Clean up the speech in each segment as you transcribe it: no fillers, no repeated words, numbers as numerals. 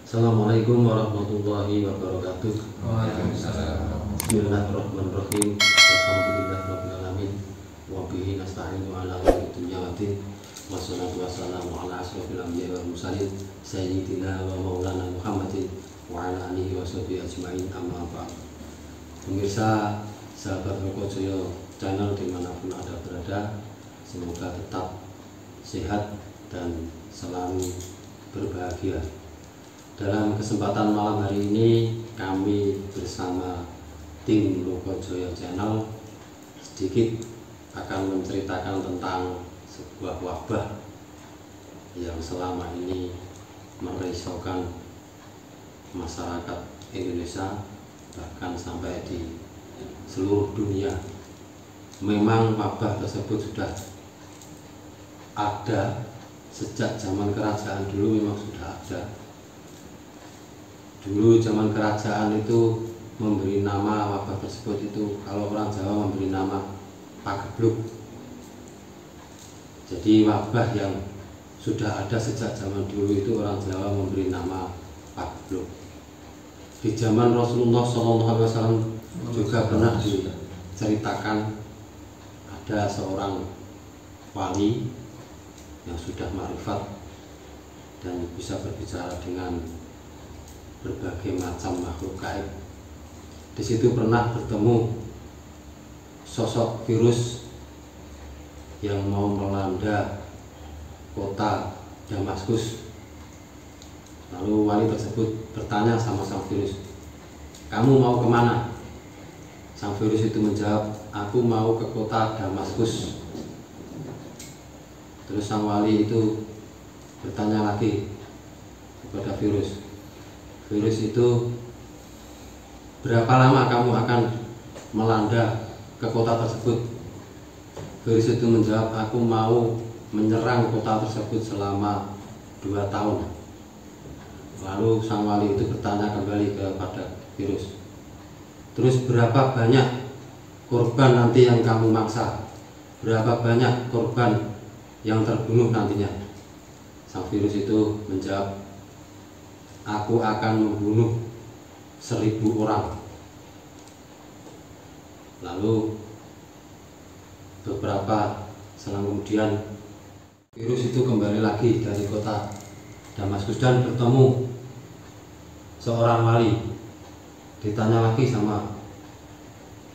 Assalamualaikum warahmatullahi wabarakatuh. Waalaikumsalam. Bismillahirrahmanirrahim. Alhamdulillahirrahmanirrahim. Wa bihi nasta'inu ala umuri dunya waddin. Wassalatu wassalamu ala asrofil anbiya'i wal mursalin sayyidina wa maulana Muhammadin wa ala alihi wa sahbihi ajma'in, amma ba'd. Pemirsa sahabat Rokojoyo channel dimanapun Anda berada, semoga tetap sehat dan selalu berbahagia. Dalam kesempatan malam hari ini, kami bersama tim Rokojoyo Channel sedikit akan menceritakan tentang sebuah wabah yang selama ini merisaukan masyarakat Indonesia, bahkan sampai di seluruh dunia. Memang wabah tersebut sudah ada sejak zaman kerajaan dulu, memang sudah ada. Dulu zaman kerajaan itu memberi nama wabah tersebut itu, kalau orang Jawa memberi nama pagebluk. Jadi wabah yang sudah ada sejak zaman dulu itu orang Jawa memberi nama pagebluk. Di zaman Rasulullah SAW juga pernah diceritakan ada seorang wali yang sudah ma'rifat dan bisa berbicara dengan berbagai macam makhluk gaib. Di situ pernah bertemu sosok virus yang mau melanda kota Damaskus. Lalu wali tersebut bertanya sama sang virus, "Kamu mau kemana?" Sang virus itu menjawab, "Aku mau ke kota Damaskus." Terus sang wali itu bertanya lagi kepada virus, "Virus itu berapa lama kamu akan melanda ke kota tersebut?" Virus itu menjawab, "Aku mau menyerang kota tersebut selama 2 tahun." Lalu sang wali itu bertanya kembali kepada virus, "Terus berapa banyak korban nanti yang kamu maksa? Berapa banyak korban yang terbunuh nantinya?" Sang virus itu menjawab, "Aku akan membunuh 1000 orang." Lalu beberapa selang kemudian virus itu kembali lagi dari kota Damaskus dan bertemu seorang wali. Ditanya lagi sama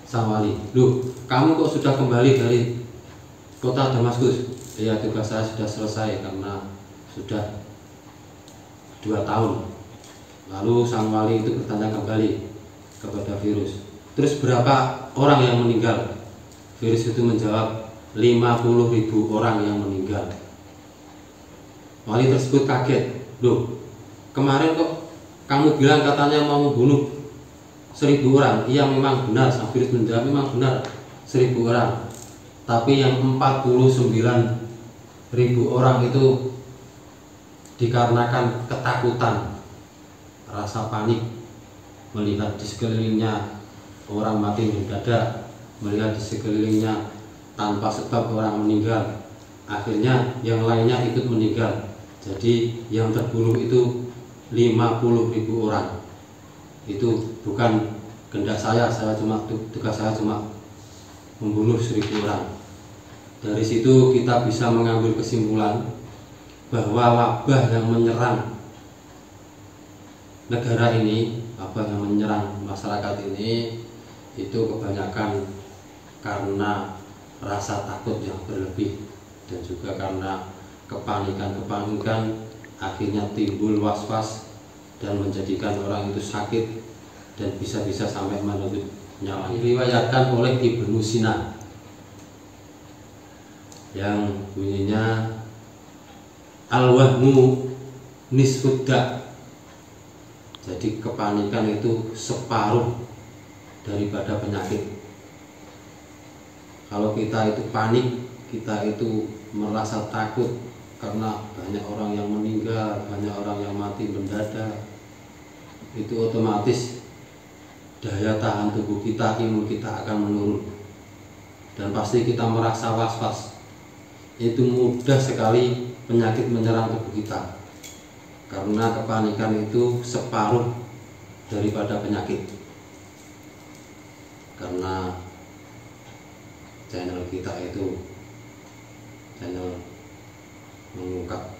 sang wali, "Loh, kamu kok sudah kembali dari kota Damaskus?" "Ya, tugas saya sudah selesai karena sudah 2 tahun. Lalu sang wali itu bertanya kembali kepada virus, "Terus berapa orang yang meninggal?" Virus itu menjawab, 50.000 orang yang meninggal. Wali tersebut kaget, "Loh, kemarin kok kamu bilang katanya mau membunuh 1000 orang?" "Iya, memang benar." Sang virus menjawab, "Memang benar 1000 orang. Tapi yang 49.000 orang itu dikarenakan ketakutan, rasa panik, melihat di sekelilingnya orang mati mendadak, melihat di sekelilingnya tanpa sebab orang meninggal. Akhirnya yang lainnya ikut meninggal. Jadi yang terbunuh itu 50.000 orang. Itu bukan kehendak saya tugas saya cuma membunuh 1000 orang." Dari situ kita bisa mengambil kesimpulan bahwa wabah yang menyerang negara ini, wabah yang menyerang masyarakat ini, itu kebanyakan karena rasa takut yang berlebih dan juga karena kepanikan akhirnya timbul was-was dan menjadikan orang itu sakit dan bisa-bisa sampai merenggut nyawa. Diriwayatkan oleh Ibnu Sina yang bunyinya, "Al-wahmu nisfudda." Jadi kepanikan itu separuh daripada penyakit. Kalau kita itu panik, kita itu merasa takut karena banyak orang yang meninggal, banyak orang yang mati mendadak, itu otomatis daya tahan tubuh kita, imun kita akan menurun, dan pasti kita merasa was-was. Itu mudah sekali penyakit menyerang tubuh kita. karena kepanikan itu separuh daripada penyakit. Karena channel kita itu channel mengungkap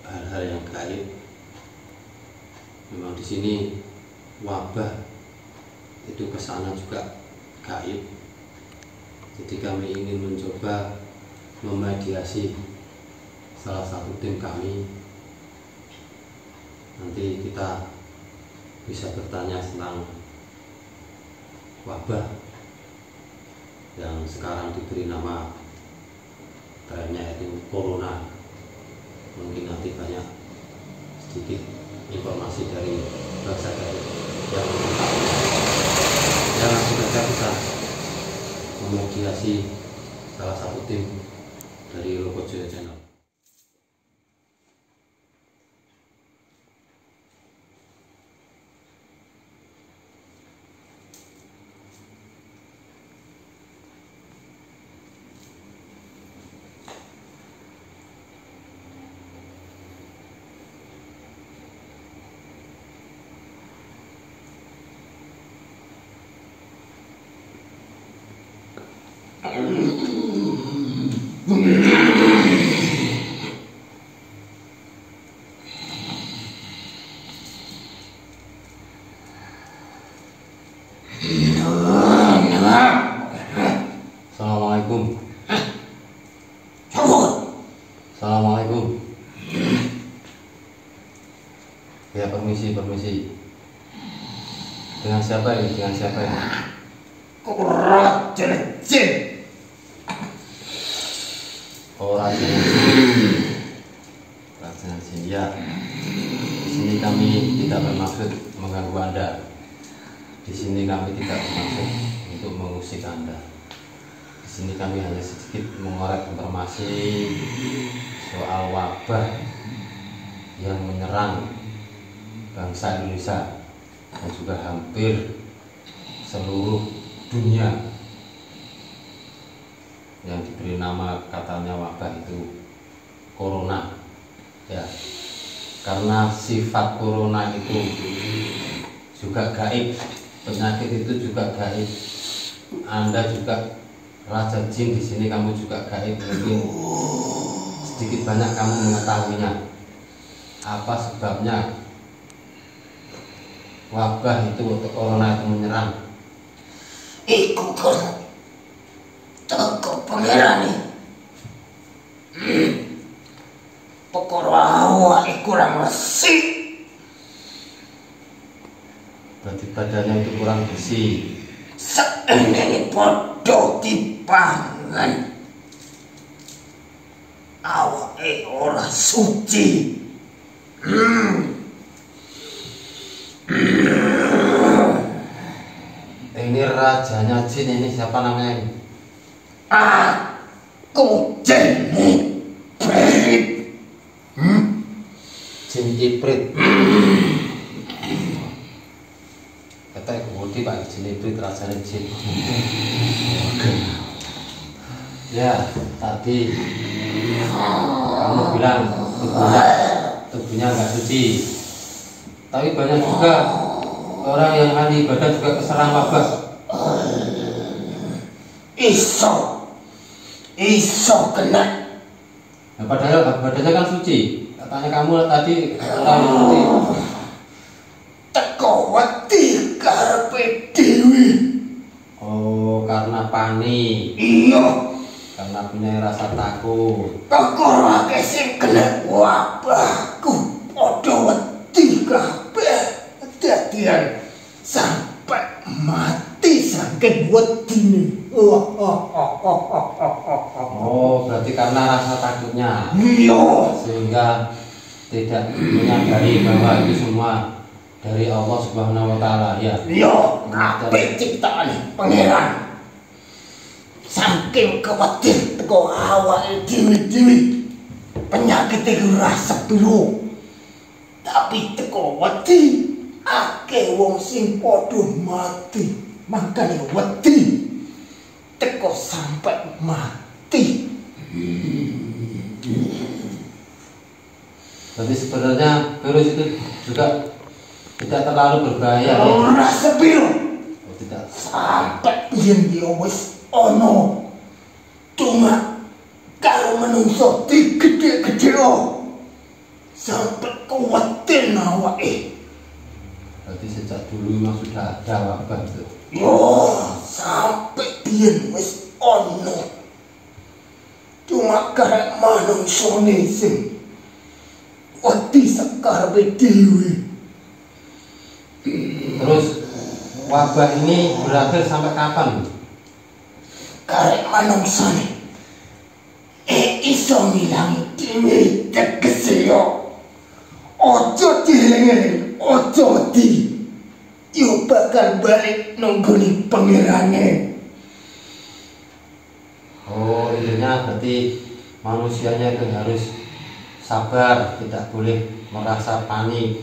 hal-hal yang gaib. Memang di sini wabah itu kesana juga gaib. Jadi kami ingin mencoba memediasi salah satu tim kami. Nanti kita bisa bertanya tentang wabah yang sekarang diberi nama trennya itu corona. Mungkin nanti banyak sedikit informasi dari bahasa gaib yang langsung saja bisa memediasi salah satu tim dari Lokojoyo Channel. Assalamualaikum. Assalamualaikum. Ya, permisi. Dengan siapa ini? Raja Jin. Oh, Raja Jin. Ya. Di sini kami tidak bermaksud mengganggu Anda. Di sini kami tidak bermaksud untuk mengusik Anda. Di sini kami hanya sedikit mengorek informasi soal wabah yang menyerang bangsa Indonesia dan juga hampir seluruh dunia, yang diberi nama katanya wabah itu corona. Ya, karena sifat corona itu juga gaib, penyakit itu juga gaib. Anda juga Raja Jin, di sini kamu juga gaib. Mungkin sedikit banyak kamu mengetahuinya. Apa sebabnya wabah itu atau corona itu menyerang? Iku kan teko pangeran nih. Perkara awak kurang resik. Berarti badannya itu kurang bersih. Seendene podo dipangan. Awake ora suci. Ini rajanya jin, ini siapa namanya ini? Aku Jin Iprit. Jin Iprit. Kata budi Pak, Jin Iprit rajanya jin. Ya, tadi kamu bilang tubuhnya nggak suci. Tapi banyak juga orang yang ahli ibadah juga keserang wabah. Iso kena. Nah, padahal badannya kan suci. Katanya kamu tadi orang yang suci. Teko wedi karepe dhewe. Oh, karena panik. Iya, Karena punya rasa takut. perkara akeh sing kena wabahku padha wedi kabeh. Dadian sampai mati saking wedine. Oh, berarti karena rasa takutnya. Iya. Sehingga tidak menyadari bahwa itu semua dari Allah Subhanahu wa Ta'ala, ya. Iya, kabeh ciptaan pangeran. Saking kewedin teko awake dhewe-dhewe. Penyakit iku rasa piro. Tapi teko wedi akeh wong sing padha mati. Makane wedi teko sampai mati. Jadi sebenarnya virus itu juga tidak terlalu berbahaya ya. Ora sepiro. Oh, tidak. Sampai yen yo wis ono. Cuma kalau menungso digede-gede sampai kuatin awake. Berarti sejak dulu memang sudah ada wabah itu. Sampai biyen wis ono. Cuma karek manungsone sing wedi sekarepe dhewe. Terus wabah ini berakhir sampai kapan? Karek manungsone iso ngilangi dhewe tegese yo. Ojo dieling-eling, ojo wedi. Yo bakal balik nungguni pangerane. Oh, intinya berarti manusianya itu harus sabar, tidak boleh merasa panik,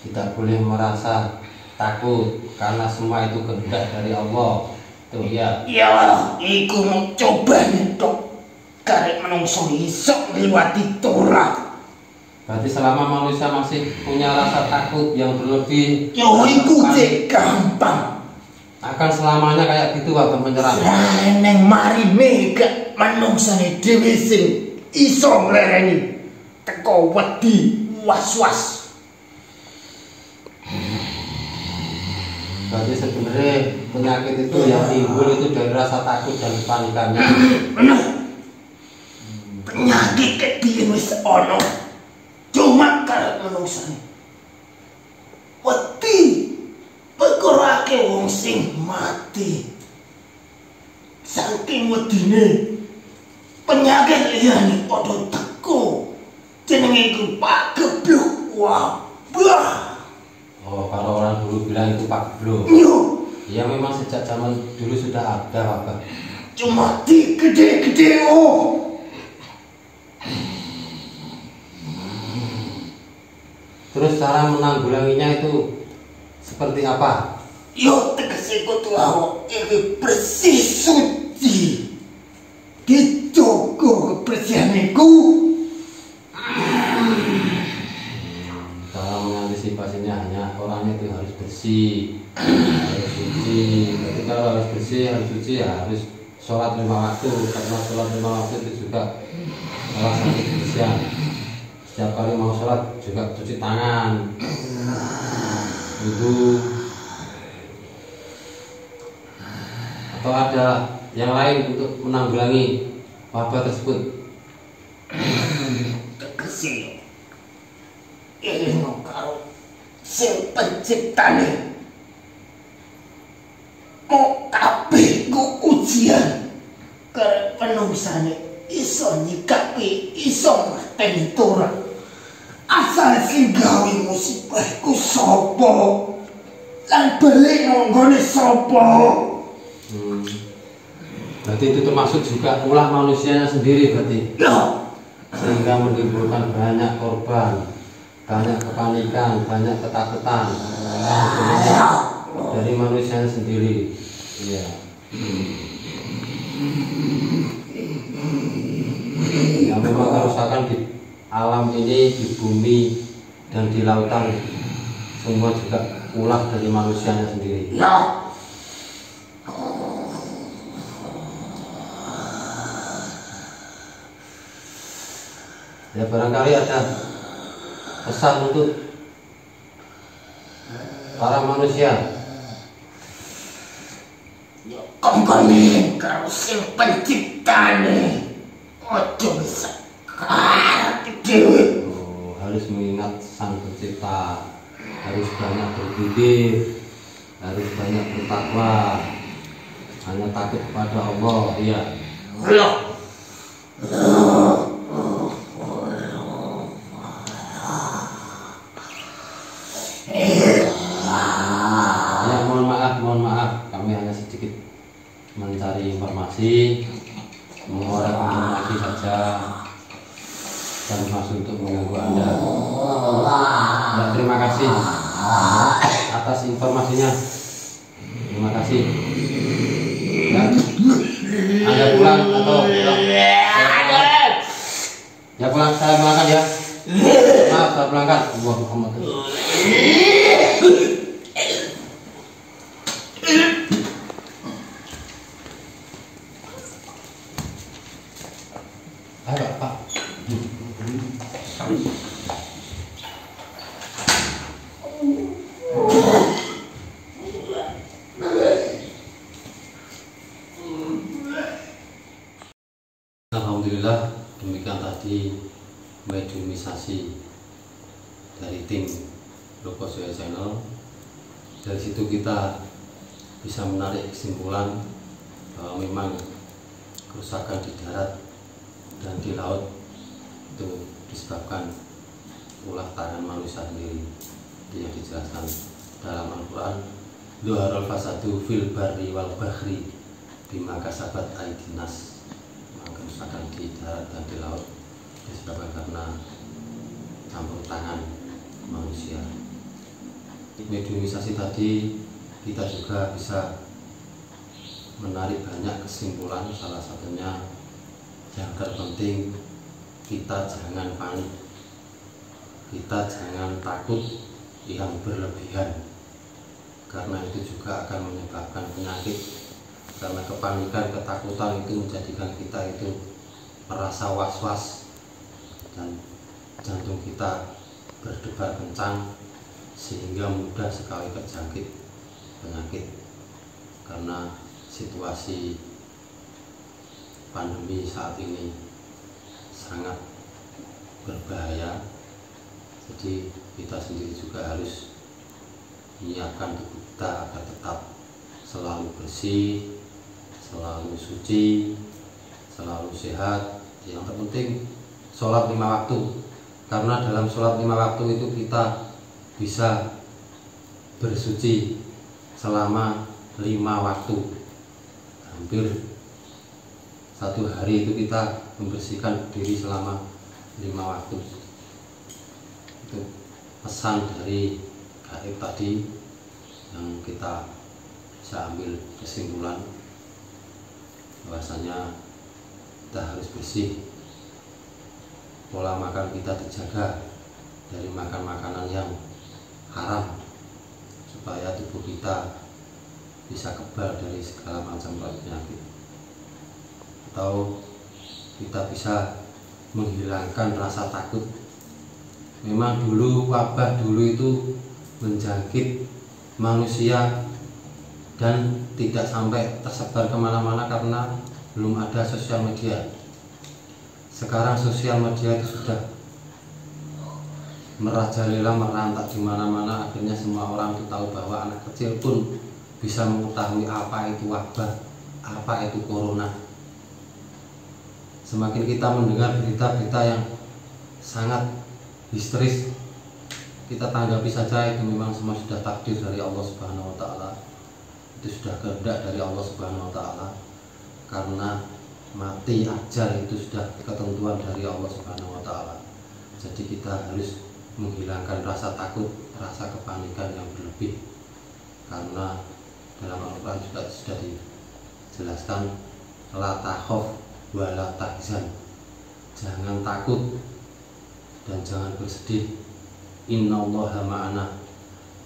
tidak boleh merasa takut, karena semua itu kehendak dari Allah. Tuh ya. Ya, iku mau coba nyetok karek menungso iso ngliwati Torah. Berarti selama manusia masih punya rasa takut yang berlebih, Yo iku cek gampang. akan selamanya kayak gitu wabah menyerang. Neng marine gak manungsane dhewe sing iso nglereni teko wedi was-was. Berarti sebenarnya penyakit itu yang timbul itu dari rasa takut dan kepanikannya. Penyakit kayak biyen wis ono. Cuma karek manungsane wedi perkara akeh wong sing mati. Saking wedine penyakit liyane padha teko. Jenenge iku pagebluk. Wabah. Oh, kalau orang dulu bilang itu Pak Blo. Yo, Ya memang sejak zaman dulu sudah ada wabah. cuma digede-gede Terus cara menanggulanginya itu seperti apa? Yo tegese kudu awak iki bersih suci. Dijogo kebersihan iku. Cara mengantisipasinya hanya orangnya itu harus bersih, harus suci. Jadi kalau harus bersih, harus suci, ya harus sholat 5 waktu. Karena sholat 5 waktu itu juga salah satu kebersihan. Setiap kali mau sholat juga cuci tangan, wudu. Atau ada yang lain untuk menanggulangi wabah tersebut? Tegese eling karo sing penciptane. Mau kabeh ku ujian karep penungsane iso nyikapi, iso ngerteni Torah. Asal sing gawe musibah ku sapa? Lan balik nggone sapa? Berarti itu termasuk juga ulah manusianya sendiri berarti. Ya, Sehingga menimbulkan banyak korban, banyak kepanikan, banyak ketakutan. Sebenarnya dari manusianya sendiri. Iya. Yang memang kerusakan di alam ini, di bumi dan di lautan, semua juga ulah dari manusianya sendiri. ya. Ya barangkali ada pesan untuk para manusia. Kongkone karo sing penciptane. Ojo bisa karep dhewe. Oh, harus mengingat Sang Pencipta, harus banyak berzikir, harus banyak bertakwa, hanya takut kepada Allah. Iya. Ya. Ya, mohon maaf, kami hanya sedikit mencari informasi, mengorek informasi saja, dan maksud untuk mengganggu Anda. Ya, terima kasih atas informasinya. Terima kasih. Ya, Anda pulang atau pulang? Ya pulang, saya pulangkan ya. Maaf. saya pulangkan. Wah, Muhammad. Ayo, Pak. Alhamdulillah, demikian tadi mediumisasi dari tim Lokosoya Channel. Dari situ kita bisa menarik kesimpulan bahwa memang kerusakan di darat dan di laut itu disebabkan ulah tangan manusia sendiri. Itu yang dijelaskan dalam Al-Quran, Zuharul fasadu fil barri wal bahri bima kasabat aidinas. Kerusakan di darat dan di laut disebabkan karena campur tangan manusia. Mediumisasi tadi kita juga bisa menarik banyak kesimpulan, salah satunya yang terpenting kita jangan panik, kita jangan takut yang berlebihan, karena itu juga akan menyebabkan penyakit. Karena kepanikan, ketakutan itu menjadikan kita itu merasa was-was dan jantung kita berdebar kencang sehingga mudah sekali terjangkit penyakit. Karena situasi pandemi saat ini sangat berbahaya, jadi kita sendiri juga harus menyiapkan tubuh kita agar tetap selalu bersih, selalu suci, selalu sehat. Yang terpenting sholat 5 waktu, karena dalam sholat 5 waktu itu kita bisa bersuci selama 5 waktu. Hampir 1 hari itu kita membersihkan diri selama 5 waktu. Itu pesan dari gaib tadi yang kita bisa ambil kesimpulan bahwasanya kita harus bersih, pola makan kita dijaga dari makan makanan yang haram supaya tubuh kita bisa kebal dari segala macam penyakit, atau kita bisa menghilangkan rasa takut. Memang dulu wabah dulu itu menjangkit manusia dan tidak sampai tersebar kemana-mana karena belum ada sosial media. Sekarang sosial media itu sudah merajalela, merantak di mana-mana. Akhirnya semua orang itu tahu bahwa anak kecil pun bisa mengetahui apa itu wabah, apa itu corona. Semakin kita mendengar berita-berita yang sangat histeris, kita tanggapi saja itu memang semua sudah takdir dari Allah Subhanahu wa Ta'ala. Itu sudah kehendak dari Allah Subhanahu wa Ta'ala, karena mati ajal itu sudah ketentuan dari Allah Subhanahu wa Ta'ala. Jadi kita harus menghilangkan rasa takut, rasa kepanikan yang berlebih, karena dalam Al-Quran juga sudah dijelaskan, la takhaf wa la tahzan, jangan takut dan jangan bersedih, innallaha ma'ana,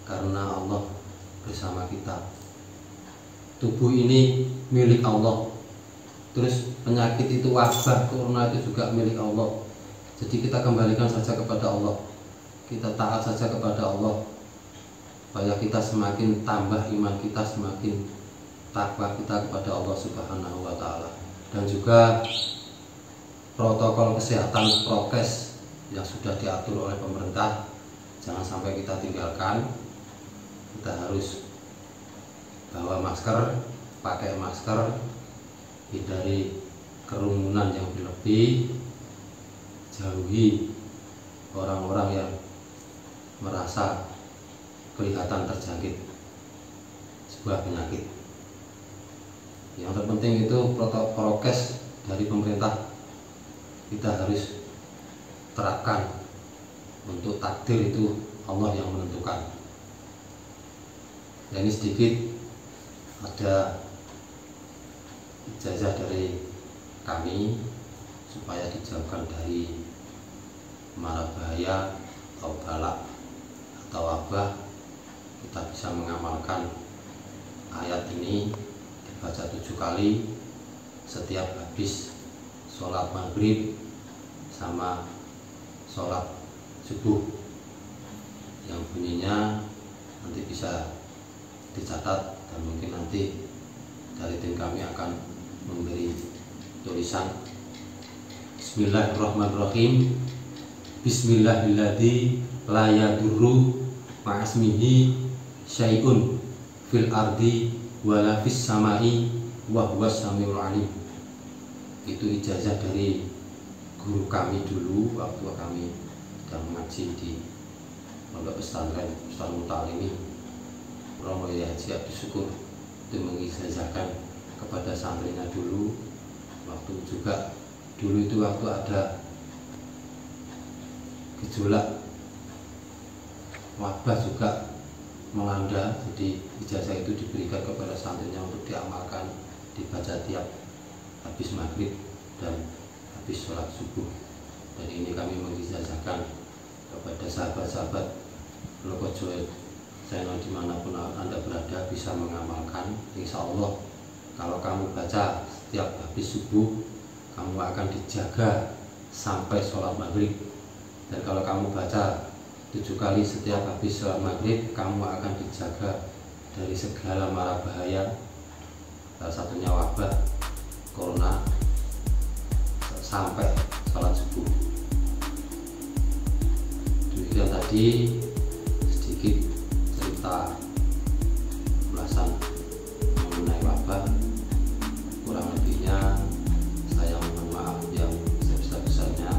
karena Allah bersama kita. Tubuh ini milik Allah, terus penyakit itu, wabah corona itu juga milik Allah. Jadi kita kembalikan saja kepada Allah, kita taat saja kepada Allah, supaya kita semakin tambah iman kita, semakin takwa kita kepada Allah Subhanahu wa Ta'ala. Dan juga protokol kesehatan, prokes yang sudah diatur oleh pemerintah jangan sampai kita tinggalkan. Kita harus bawa masker, pakai masker, hindari kerumunan yang berlebih, jauhi orang-orang yang merasa kelihatan terjangkit sebuah penyakit. Yang terpenting itu prokes dari pemerintah kita harus terapkan. Untuk takdir itu Allah yang menentukan. Dan ini sedikit ada ijazah dari kami supaya dijauhkan dari mara bahaya atau balak atau wabah, kita bisa mengamalkan ayat ini dibaca 7 kali setiap habis sholat maghrib sama sholat subuh, yang bunyinya nanti bisa dicatat dan mungkin nanti dari tim kami akan memberi tulisan. Bismillahirrahmanirrahim. Bismillahilladzi la yadurru ma'asmihi syai'un fil ardi wala fis samai wa huwas samiul alim. Itu ijazah dari guru kami dulu waktu kami sedang mengaji di pondok pesantren Ustaz Mutalimi Romo Yai Haji Abdus Syukur. Itu mengijazahkan kepada santrinya dulu. Waktu juga dulu itu waktu ada gejolak wabah juga melanda, jadi ijazah itu diberikan kepada santrinya untuk diamalkan, dibaca tiap habis maghrib dan habis sholat subuh. Dan ini kami mengijazahkan kepada sahabat-sahabat Lokojo channel dimanapun Anda berada bisa mengamalkan. Insya Allah kalau kamu baca setiap habis subuh, kamu akan dijaga sampai sholat maghrib. Dan kalau kamu baca 7 kali setiap habis sholat maghrib, kamu akan dijaga dari segala mara bahaya, salah satunya wabah corona, sampai sholat subuh. Demikian tadi sedikit cerita ulasan mengenai wabah. Kurang lebihnya saya mohon maaf yang sebesar-besarnya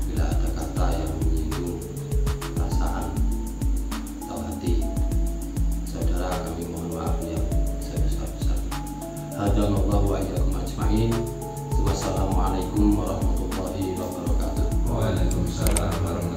bila ada kata yang menyinggung perasaan atau hati saudara, kami mohon maaf yang sebesar-besarnya. Hadanallahu wa iyyakum ajmain. Wassalamualaikum warahmatullahi wabarakatuh. Waalaikumsalam warahmatullahi wabarakatuh.